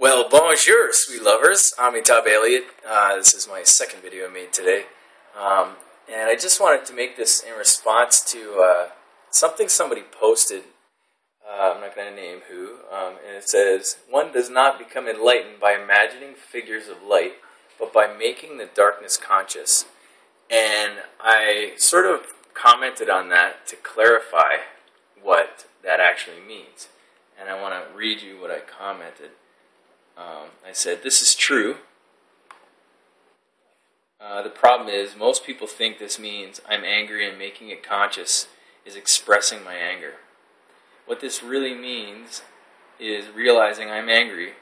Well, bonjour, sweet lovers. I'm Amitabh Elliott. This is my second video I made today. And I just wanted to make this in response to something somebody posted. I'm not going to name who. And it says, "One does not become enlightened by imagining figures of light, but by making the darkness conscious." And I sort of commented on that to clarify what that actually means. And I want to read you what I commented. I said, "This is true. The problem is most people think this means I'm angry and making it conscious is expressing my anger. What this really means is realizing I'm angry.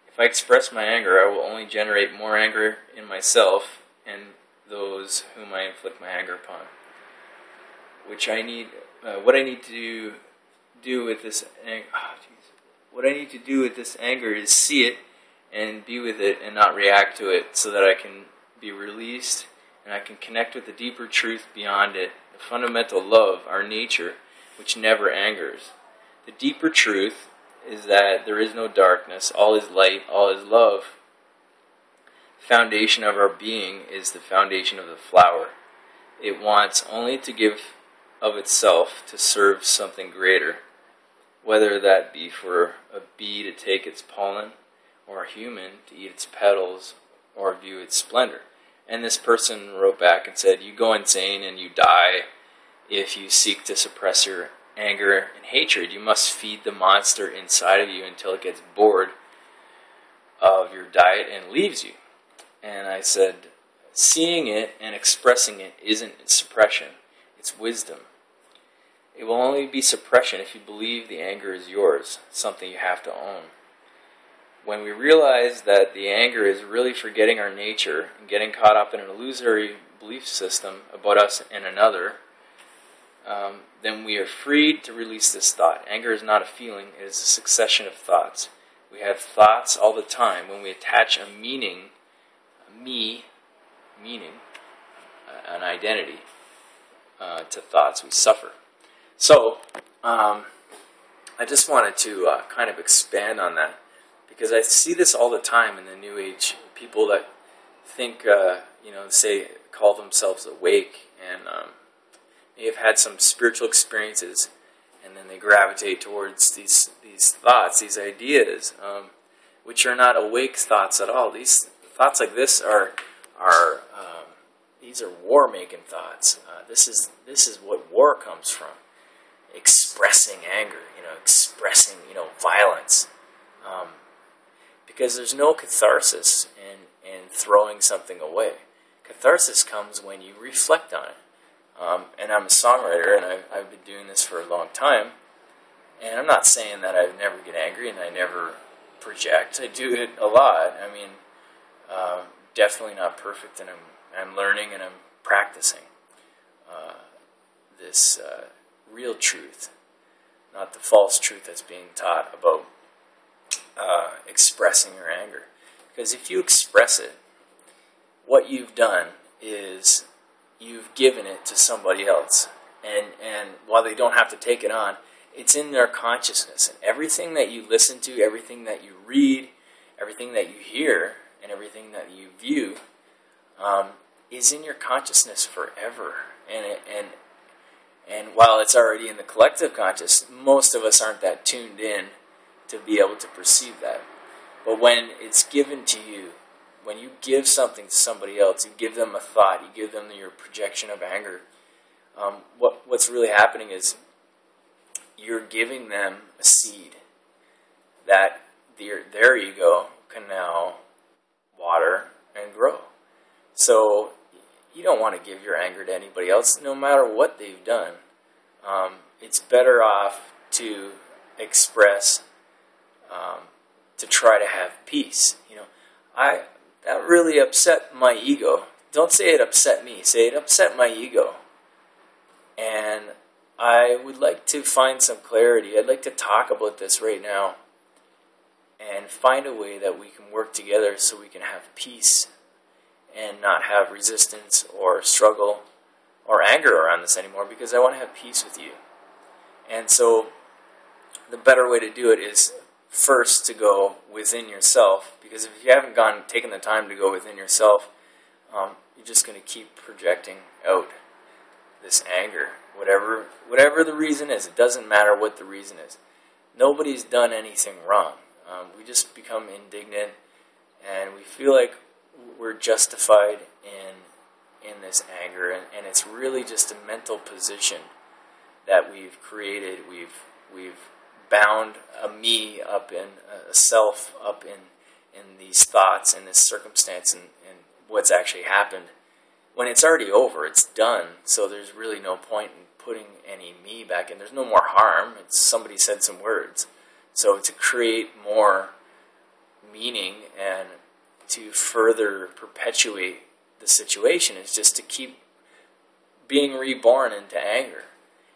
If I express my anger, I will only generate more anger in myself and those whom I inflict my anger upon. What I need to do with this anger is see it and be with it and not react to it, so that I can be released and I can connect with the deeper truth beyond it, the fundamental love, our nature, which never angers. The deeper truth is that there is no darkness, all is light, all is love. The foundation of our being is the foundation of the flower. It wants only to give of itself to serve something greater, whether that be for a bee to take its pollen, or a human to eat its petals, or view its splendor." And this person wrote back and said, "You go insane and you die if you seek to suppress your anger and hatred. You must feed the monster inside of you until it gets bored of your diet and leaves you." And I said, "Seeing it and expressing it isn't suppression, it's wisdom. It will only be suppression if you believe the anger is yours, something you have to own. When we realize that the anger is really forgetting our nature and getting caught up in an illusory belief system about us and another, then we are freed to release this thought. Anger is not a feeling, it is a succession of thoughts. We have thoughts all the time. When we attach a meaning, an identity to thoughts, we suffer." So, I just wanted to kind of expand on that, because I see this all the time in the New Age. People that think, call themselves awake, and may have had some spiritual experiences, and then they gravitate towards these thoughts, these ideas, which are not awake thoughts at all. These thoughts like this are war-making thoughts. This is what war comes from. Expressing anger, expressing, violence. Because there's no catharsis in throwing something away. Catharsis comes when you reflect on it. And I'm a songwriter, and I've been doing this for a long time. And I'm not saying that I never get angry and I never project. I do it a lot. I mean, definitely not perfect, and I'm learning and I'm practicing this real truth, not the false truth that's being taught about expressing your anger. Because if you express it, what you've done is you've given it to somebody else, and while they don't have to take it on, it's in their consciousness, and everything that you listen to, everything that you read, everything that you hear, and everything that you view is in your consciousness forever. And while it's already in the collective conscious, most of us aren't that tuned in to be able to perceive that. But when it's given to you, when you give something to somebody else, you give them a thought, you give them your projection of anger, what's really happening is you're giving them a seed that their ego can now water and grow. So you don't want to give your anger to anybody else, no matter what they've done. It's better off to express, to try to have peace. That really upset my ego. Don't say it upset me. Say it upset my ego. And I would like to find some clarity. I'd like to talk about this right now and find a way that we can work together so we can have peace and not have resistance or struggle or anger around this anymore, because I want to have peace with you. And so the better way to do it is first to go within yourself, because if you haven't taken the time to go within yourself, you're just going to keep projecting out this anger, whatever the reason is. It doesn't matter what the reason is. Nobody's done anything wrong. We just become indignant, and we feel like we're justified in this anger, and it's really just a mental position that we've created. We've bound a me up in a self up in these thoughts and this circumstance and what's actually happened. When it's already over, it's done, so there's really no point in putting any me back in. There's no more harm. It's somebody said some words. So to create more meaning and to further perpetuate the situation is just to keep being reborn into anger.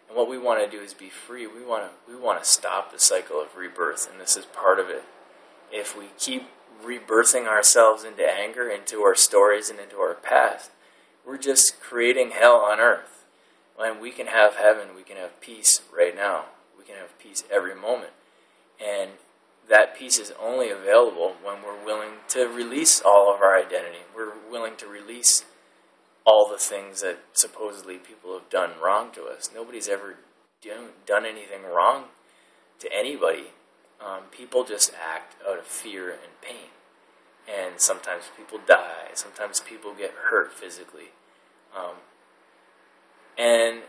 And what we want to do is be free. We want to stop the cycle of rebirth, and this is part of it. If we keep rebirthing ourselves into anger, into our stories, and into our past, we're just creating hell on earth. When we can have heaven, we can have peace right now. We can have peace every moment. And that peace is only available when we're willing to release all of our identity. We're willing to release all the things that supposedly people have done wrong to us. Nobody's ever done anything wrong to anybody. People just act out of fear and pain. And sometimes people die. Sometimes people get hurt physically. And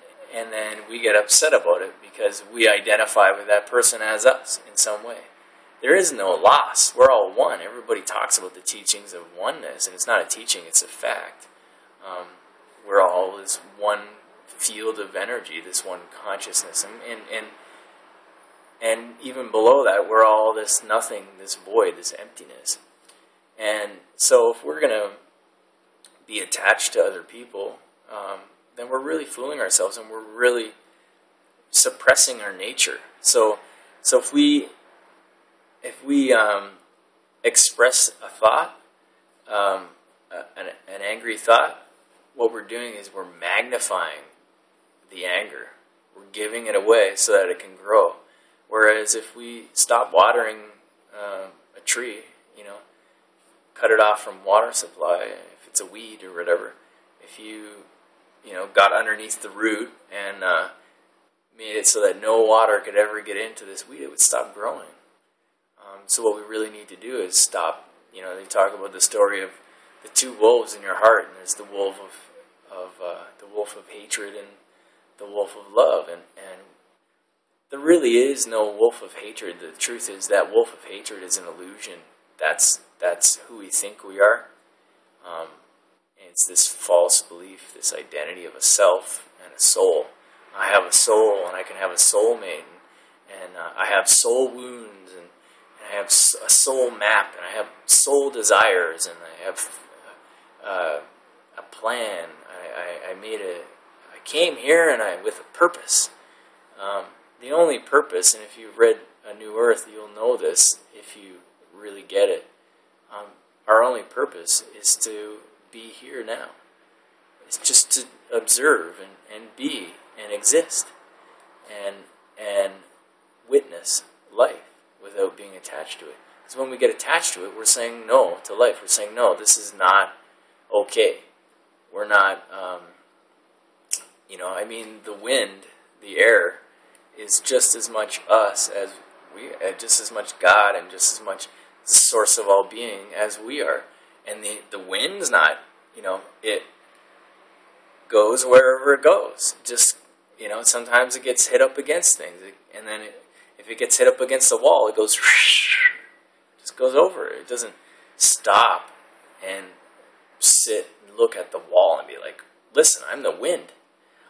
then we get upset about it because we identify with that person as us in some way. There is no loss. We're all one. Everybody talks about the teachings of oneness, and it's not a teaching, it's a fact. We're all this one field of energy, this one consciousness. And even below that, we're all this nothing, this void, this emptiness. And so if we're going to be attached to other people, then we're really fooling ourselves, and we're really suppressing our nature. So if we express a thought, an angry thought, what we're doing is we're magnifying the anger. We're giving it away so that it can grow. Whereas if we stop watering a tree, cut it off from water supply, if it's a weed or whatever, if you got underneath the root and made it so that no water could ever get into this weed, it would stop growing. So what we really need to do is stop. They talk about the story of the two wolves in your heart, and there's the wolf of hatred and the wolf of love, and there really is no wolf of hatred. The truth is that wolf of hatred is an illusion. That's who we think we are. It's this false belief, this identity of a self and a soul. I have a soul, and I can have a soulmate, and I have soul wounds, and I have a soul map, and I have soul desires, and I have a plan. I came here with a purpose. The only purpose, and if you've read A New Earth, you'll know this if you really get it. Our only purpose is to be here now. It's just to observe and be and exist and witness life without being attached to it. Because when we get attached to it, we're saying no to life. We're saying, no, this is not okay. We're not, the wind, the air, is just as much us as we, just as much God and just as much the source of all being as we are. And the wind's not, it goes wherever it goes. Just, sometimes it gets hit up against things. And then if it gets hit up against the wall, it goes, just goes over it. It doesn't stop and sit and look at the wall and be like, listen, I'm the wind.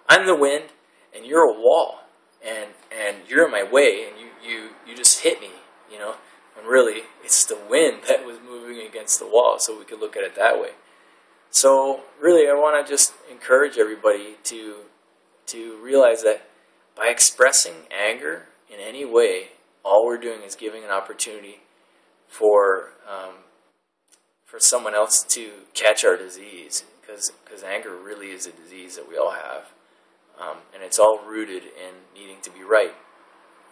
I'm the wind, and you're a wall. And you're in my way, and you just hit me, when really it's the wind that was moving against the wall, so we could look at it that way. So really I want to just encourage everybody to realize that by expressing anger in any way, all we're doing is giving an opportunity for someone else to catch our disease, because anger really is a disease that we all have. And it's all rooted in needing to be right.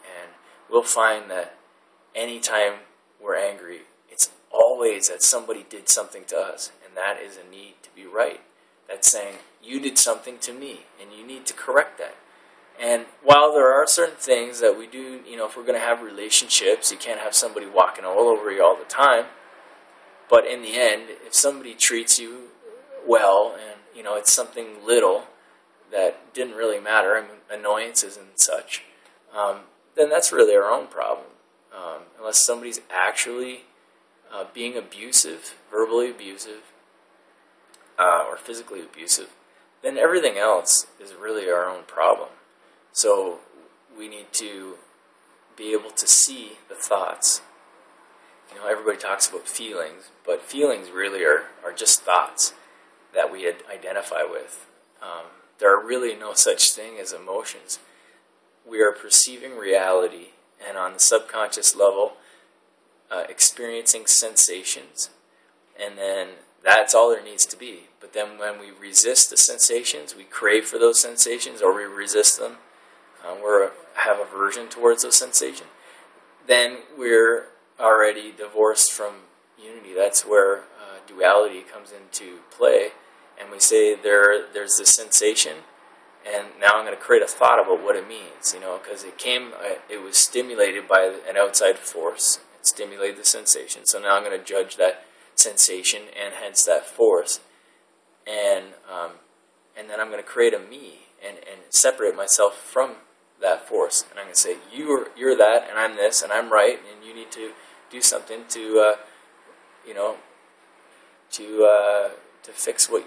And we'll find that anytime we're angry, it's always that somebody did something to us, and that is a need to be right. That's saying, you did something to me, and you need to correct that. And while there are certain things that we do, if we're going to have relationships, you can't have somebody walking all over you all the time. But in the end, if somebody treats you well, and, it's something little that didn't really matter, annoyances and such, then that's really our own problem. Unless somebody's actually being abusive, verbally abusive, or physically abusive, then everything else is really our own problem. So we need to be able to see the thoughts. Everybody talks about feelings, but feelings really are just thoughts that we identify with. There are really no such thing as emotions. We are perceiving reality, and on the subconscious level, experiencing sensations, and then that's all there needs to be. But then when we resist the sensations, we crave for those sensations, or we resist them, we have aversion towards those sensations, then we're already divorced from unity. That's where duality comes into play, and we say there's this sensation, and now I'm going to create a thought about what it means, because it was stimulated by an outside force. It stimulated the sensation, so now I'm going to judge that sensation and hence that force, and then I'm going to create a me and separate myself from that force, and I'm going to say you're that, and I'm this, and I'm right, and you need to do something to fix what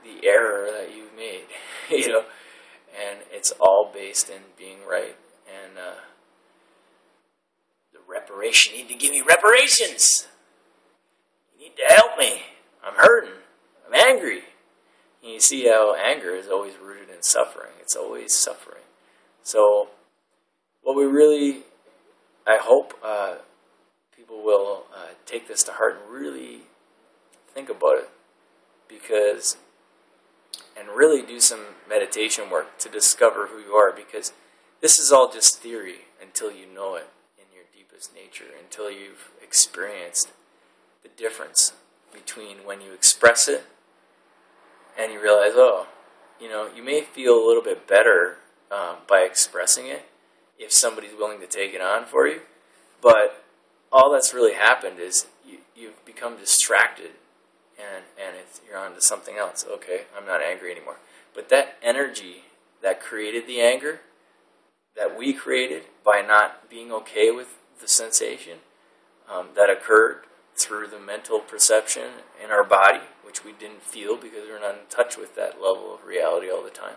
the error that you've made, and it's all based in being right. And the reparation, you need to give me reparations. You need to help me. I'm hurting. I'm angry. And you see how anger is always rooted in suffering. It's always suffering. So what we really, I hope people will take this to heart and really think about it, and really do some meditation work to discover who you are, because this is all just theory until you know it in your deepest nature, until you've experienced the difference between when you express it and you realize, you may feel a little bit better by expressing it if somebody's willing to take it on for you, but all that's really happened is you've become distracted, and you're on to something else. Okay, I'm not angry anymore. But that energy that created the anger, that we created by not being okay with the sensation, that occurred through the mental perception in our body, which we didn't feel because we're not in touch with that level of reality all the time.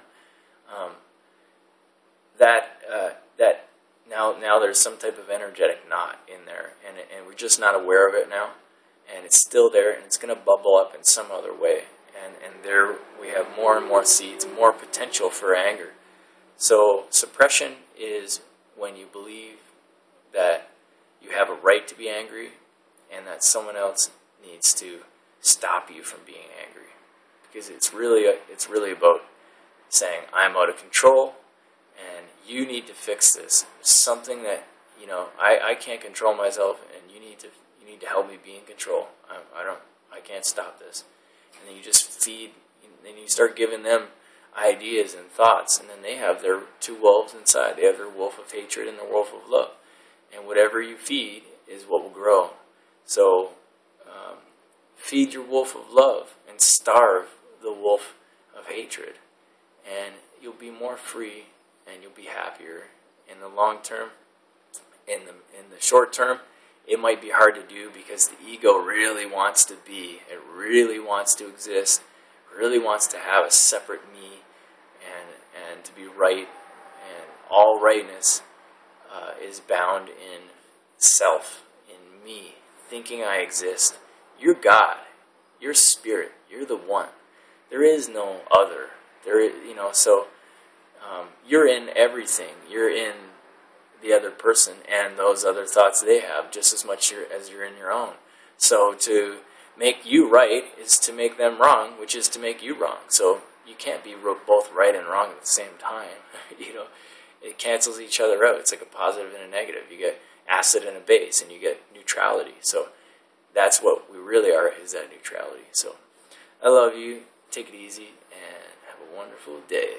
Now there's some type of energetic knot in there, and we're just not aware of it now, and it's still there, and it's going to bubble up in some other way, and there we have more and more seeds, more potential for anger. So suppression is when you believe that you have a right to be angry, and that someone else needs to stop you from being angry, because it's really about saying, I'm out of control, and you need to fix this. There's something that I can't control myself, and you need to help me be in control. I can't stop this. And then you just feed, and then you start giving them ideas and thoughts, and then they have their two wolves inside. They have their wolf of hatred and their wolf of love, and whatever you feed is what will grow. So feed your wolf of love and starve the wolf of hatred, and you'll be more free, and you'll be happier in the long term. In the short term, it might be hard to do because the ego really wants to be, it really wants to exist, really wants to have a separate me, and to be right, and all rightness is bound in self, in me, thinking I exist. You're God, you're spirit, you're the one. There is no other. You're in everything. You're in the other person and those other thoughts they have just as much as you're in your own. So to make you right is to make them wrong, which is to make you wrong. So you can't be both right and wrong at the same time. It cancels each other out. It's like a positive and a negative. You get acid and a base, and you get neutrality. So that's what we really are, is that neutrality. So I love you. Take it easy and have a wonderful day.